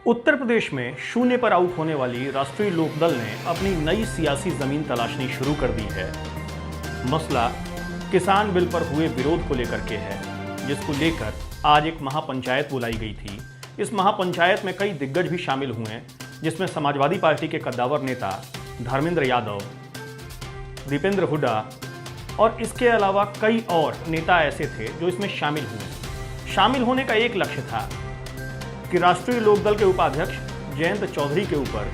उत्तर प्रदेश में शून्य पर आउट होने वाली राष्ट्रीय लोकदल ने अपनी नई सियासी जमीन तलाशनी शुरू कर दी है। मसला किसान बिल पर हुए विरोध को लेकर के है, जिसको लेकर आज एक महापंचायत बुलाई गई थी। इस महापंचायत में कई दिग्गज भी शामिल हुए, जिसमें समाजवादी पार्टी के कद्दावर नेता धर्मेंद्र यादव, दीपेंद्र हुड्डा और इसके अलावा कई और नेता ऐसे थे जो इसमें शामिल हुए। शामिल होने का एक लक्ष्य था कि राष्ट्रीय लोकदल के उपाध्यक्ष जयंत चौधरी के ऊपर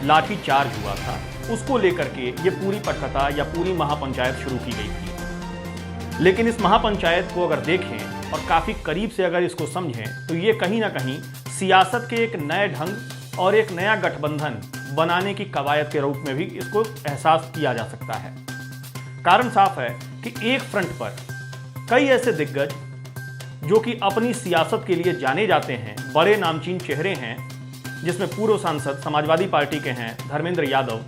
लाठी चार्ज हुआ था। उसको लेकर के ये पूरी पटकथा या पूरी महापंचायत शुरू की गई थी। लेकिन इस महापंचायत को अगर देखें और काफ़ी करीब से अगर इसको समझें तो ये कहीं ना कहीं सियासत के एक नए ढंग और एक नया गठबंधन बनाने की कवायद के रूप में भी इसको एहसास किया जा सकता है। कारण साफ है कि एक फ्रंट पर कई ऐसे दिग्गज जो कि अपनी सियासत के लिए जाने जाते हैं, बड़े नामचीन चेहरे हैं, जिसमें पूर्व सांसद समाजवादी पार्टी के हैं धर्मेंद्र यादव,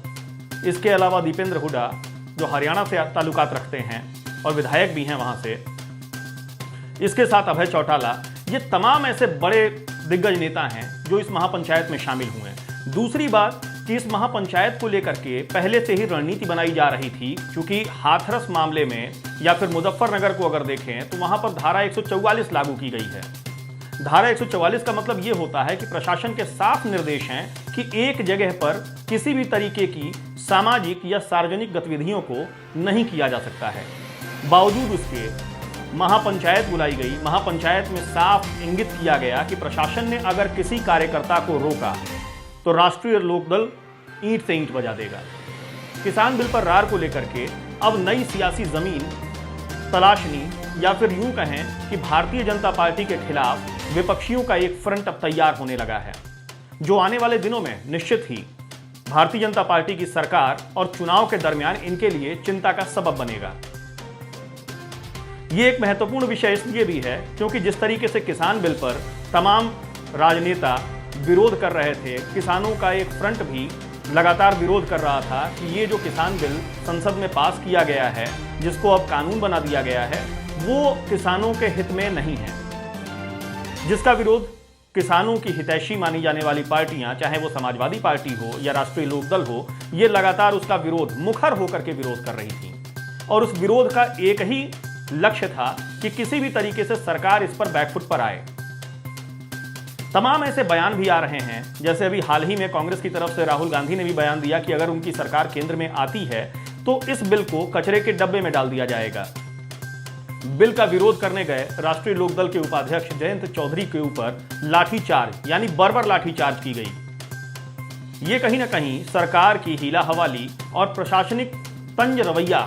इसके अलावा दीपेंद्र हुड्डा जो हरियाणा से ताल्लुकात रखते हैं और विधायक भी हैं वहां से, इसके साथ अभय चौटाला, ये तमाम ऐसे बड़े दिग्गज नेता हैं जो इस महापंचायत में शामिल हुए हैं। दूसरी बात कि इस महापंचायत को लेकर के पहले से ही रणनीति बनाई जा रही थी, क्योंकि हाथरस मामले में या फिर मुजफ्फरनगर को अगर देखें तो वहां पर धारा 144 लागू की गई है। धारा 144 का मतलब यह होता है कि प्रशासन के साफ निर्देश हैं कि एक जगह पर किसी भी तरीके की सामाजिक या सार्वजनिक गतिविधियों को नहीं किया जा सकता है। बावजूद उसके महापंचायत बुलाई गई। महापंचायत में साफ इंगित किया गया कि प्रशासन ने अगर किसी कार्यकर्ता को रोका तो राष्ट्रीय लोकदल ईंट से ईंट बजा देगा। किसान बिल पर रार को लेकर के अब नई सियासी जमीन तलाशनी या फिर यूं कहें कि भारतीय जनता पार्टी के खिलाफ विपक्षियों का एक फ्रंट अब तैयार होने लगा है, जो आने वाले दिनों में निश्चित ही भारतीय जनता पार्टी की सरकार और चुनाव के दरमियान इनके लिए चिंता का सबब बनेगा। यह एक महत्वपूर्ण विषय इसलिए भी है क्योंकि जिस तरीके से किसान बिल पर तमाम राजनेता विरोध कर रहे थे, किसानों का एक फ्रंट भी लगातार विरोध कर रहा था कि ये जो किसान बिल संसद में पास किया गया है, जिसको अब कानून बना दिया गया है, वो किसानों के हित में नहीं है। जिसका विरोध किसानों की हितैषी मानी जाने वाली पार्टियां, चाहे वो समाजवादी पार्टी हो या राष्ट्रीय लोकदल हो, ये लगातार उसका विरोध मुखर होकर के विरोध कर रही थी। और उस विरोध का एक ही लक्ष्य था कि किसी भी तरीके से सरकार इस पर बैकफुट पर आए। तमाम ऐसे बयान भी आ रहे हैं, जैसे अभी हाल ही में कांग्रेस की तरफ से राहुल गांधी ने भी बयान दिया कि अगर उनकी सरकार केंद्र में आती है तो इस बिल को कचरे के डब्बे में डाल दिया जाएगा। बिल का विरोध करने गए राष्ट्रीय लोकदल के उपाध्यक्ष जयंत चौधरी के ऊपर लाठीचार्ज यानी बर्बर लाठीचार्ज की गई। ये कहीं ना कहीं सरकार की हीला हवाली और प्रशासनिक तंज रवैया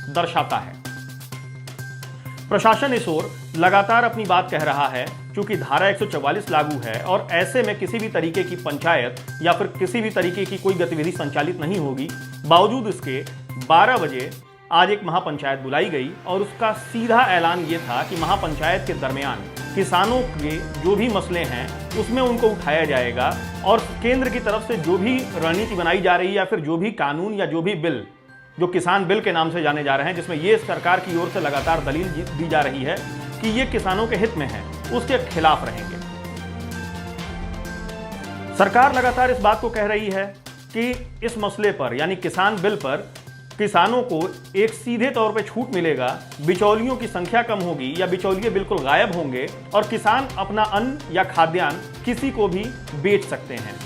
दर्शाता है। प्रशासन इस ओर लगातार अपनी बात कह रहा है, क्योंकि धारा 144 लागू है और ऐसे में किसी भी तरीके की पंचायत या फिर किसी भी तरीके की कोई गतिविधि संचालित नहीं होगी। बावजूद इसके 12 बजे आज एक महापंचायत बुलाई गई और उसका सीधा ऐलान ये था कि महापंचायत के दरमियान किसानों के जो भी मसले हैं उसमें उनको उठाया जाएगा और केंद्र की तरफ से जो भी रणनीति बनाई जा रही है या फिर जो भी कानून या जो भी बिल जो किसान बिल के नाम से जाने जा रहे हैं, जिसमें ये सरकार की ओर से लगातार दलील दी जा रही है कि ये किसानों के हित में है, उसके खिलाफ रहेंगे। सरकार लगातार इस बात को कह रही है कि इस मसले पर यानी किसान बिल पर किसानों को एक सीधे तौर पे छूट मिलेगा, बिचौलियों की संख्या कम होगी या बिचौलिए बिल्कुल गायब होंगे और किसान अपना अन्न या खाद्यान्न किसी को भी बेच सकते हैं।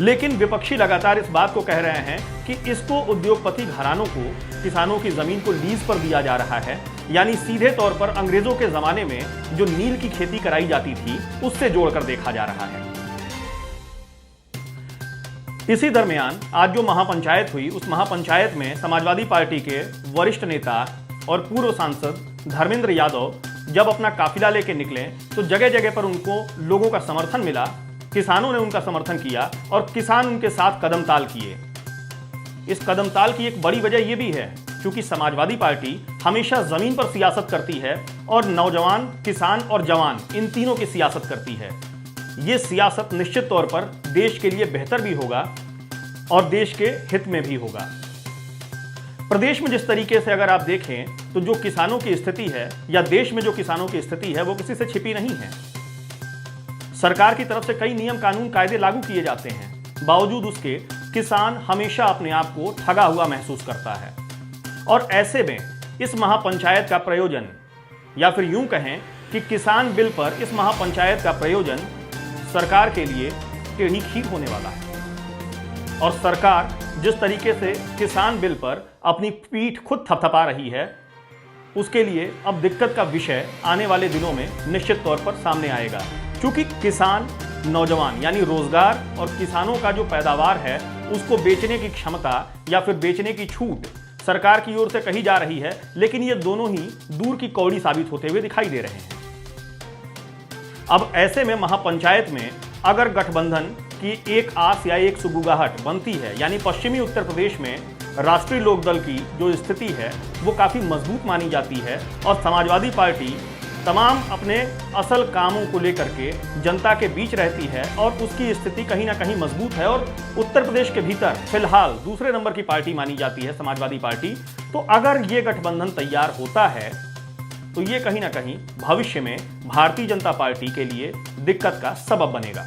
लेकिन विपक्षी लगातार इस बात को कह रहे हैं कि इसको उद्योगपति घरानों को किसानों की जमीन को लीज पर दिया जा रहा है, यानी सीधे तौर पर अंग्रेजों के जमाने में जो नील की खेती कराई जाती थी उससे जोड़कर देखा जा रहा है। इसी दरमियान आज जो महापंचायत हुई, उस महापंचायत में समाजवादी पार्टी के वरिष्ठ नेता और पूर्व सांसद धर्मेंद्र यादव जब अपना काफिला लेके निकले तो जगह जगह पर उनको लोगों का समर्थन मिला, किसानों ने उनका समर्थन किया और किसान उनके साथ कदमताल किए। इस कदमताल की एक बड़ी वजह यह भी है क्योंकि समाजवादी पार्टी हमेशा जमीन पर सियासत करती है और नौजवान, किसान और जवान इन तीनों की सियासत करती है। ये सियासत निश्चित तौर पर देश के लिए बेहतर भी होगा और देश के हित में भी होगा। प्रदेश में जिस तरीके से अगर आप देखें तो जो किसानों की स्थिति है या देश में जो किसानों की स्थिति है वो किसी से छिपी नहीं है। सरकार की तरफ से कई नियम कानून कायदे लागू किए जाते हैं, बावजूद उसके किसान हमेशा अपने आप को ठगा हुआ महसूस करता है। और ऐसे में इस महापंचायत का प्रयोजन, या फिर यूं कहें कि किसान बिल पर इस महापंचायत का प्रयोजन सरकार के लिए टेढ़ी खीर होने वाला है। और सरकार जिस तरीके से किसान बिल पर अपनी पीठ खुद थपथपा रही है, उसके लिए अब दिक्कत का विषय आने वाले दिनों में निश्चित तौर पर सामने आएगा। क्योंकि किसान, नौजवान यानी रोजगार और किसानों का जो पैदावार है उसको बेचने की क्षमता या फिर बेचने की छूट सरकार की ओर से कही जा रही है, लेकिन ये दोनों ही दूर की कौड़ी साबित होते हुए दिखाई दे रहे हैं। अब ऐसे में महापंचायत में अगर गठबंधन की एक आस या एक सुगुगाहट बनती है, यानी पश्चिमी उत्तर प्रदेश में राष्ट्रीय लोकदल की जो स्थिति है वो काफी मजबूत मानी जाती है और समाजवादी पार्टी तमाम अपने असल कामों को लेकर के जनता के बीच रहती है और उसकी स्थिति कहीं ना कहीं मजबूत है और उत्तर प्रदेश के भीतर फिलहाल दूसरे नंबर की पार्टी मानी जाती है समाजवादी पार्टी। तो अगर ये गठबंधन तैयार होता है तो ये कहीं ना कहीं भविष्य में भारतीय जनता पार्टी के लिए दिक्कत का सबब बनेगा।